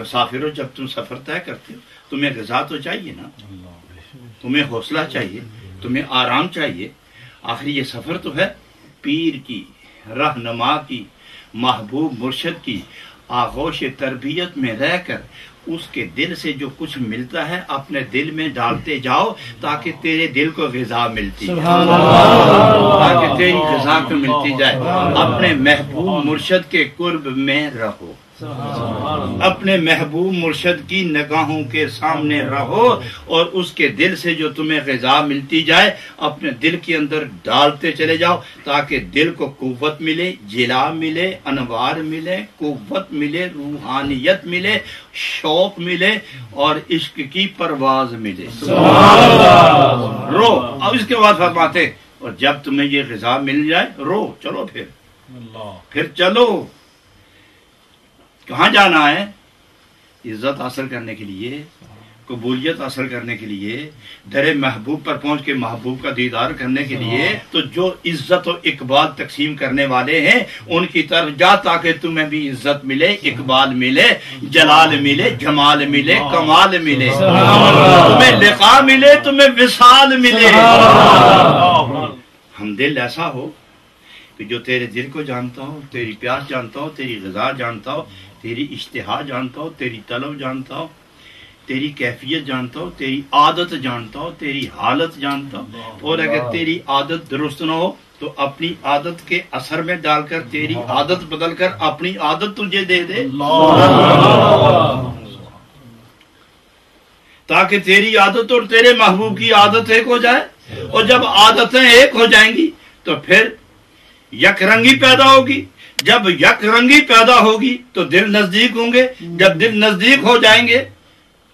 مسافروں جب تم سفر طے کرتے ہو تمہیں غذا تو چاہیے نا، تمہیں حوصلہ چاہیے، تمہیں آرام چاہیے. آخر یہ سفر تو ہے پیر کی، رہنما کی، محبوب مرشد کی آغوش تربیت میں رہ کر اس کے دل سے جو کچھ ملتا ہے اپنے دل میں ڈالتے جاؤ تاکہ تیرے دل کو غذا ملتی جائے، تاکہ تیری غذا کو ملتی جائے. اپنے محبوب مرشد کے قرب میں رہو، اپنے محبوب مرشد کی نگاہوں کے سامنے رہو اور اس کے دل سے جو تمہیں غذا ملتی جائے اپنے دل کے اندر ڈالتے چلے جاؤ تاکہ دل کو قوت ملے، جلا ملے، انوار ملے، قوت ملے، روحانیت ملے، شوق ملے اور عشق کی پرواز ملے. رو. اب اس کے بعد فرماتے اور جب تمہیں یہ غذا مل جائے رو، چلو پھر چلو. کہاں جانا ہے؟ عزت حاصل کرنے کے لیے، قبولیت حاصل کرنے کے لیے، در محبوب پر پہنچ کے محبوب کا دیدار کرنے کے لیے. تو جو عزت و اقبال تقسیم کرنے والے ہیں ان کی طرف جا تاکہ تمہیں بھی عزت ملے، اقبال ملے، جلال ملے، جمال ملے، کمال ملے، تمہیں لقاء ملے، تمہیں وصال ملے. ہم دل ایسا ہو کہ جو تیرے دل کو جانتا ہو، تیری پیاس جانتا ہو، تیری غذا جانتا ہو، تیری اشتہا جانتا ہو، تیری طلب جانتا ہو، تیری کیفیت جانتا ہو، تیری عادت جانتا ہو، تیری حالت جانتا ہو. اور اگر تیری عادت درست نہ ہو تو اپنی عادت کے اثر میں ڈال کر تیری عادت بدل کر اپنی عادت تجھے دے دے تاکہ تیری عادت اور تیرے محبوب کی عادت ایک ہو جائے. اور جب عادتیں ایک ہو جائیں گی تو پھر یک رنگی پیدا ہوگی. جب یک رنگی پیدا ہوگی تو دل نزدیک ہوں گے. جب دل نزدیک ہو جائیں گے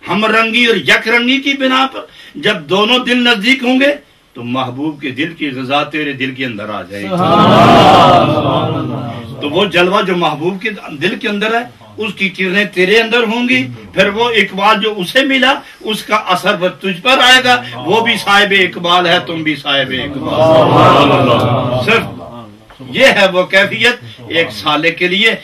ہم رنگی اور یک رنگی کی بنا پر، جب دونوں دل نزدیک ہوں گے تو محبوب کے دل کی غذا تیرے دل کے اندر آ جائے گی. تو وہ جلوہ جو محبوب کے دل کے اندر ہے اس کی کرنیں تیرے اندر ہوں گی. پھر وہ اقبال جو اسے ملا اس کا اثر تجھ پر آئے گا. وہ بھی صاحب اقبال ہے، تم بھی صاحب اقبال. صرف یہ ہے وہ کیفیت ایک سالک کے لیے.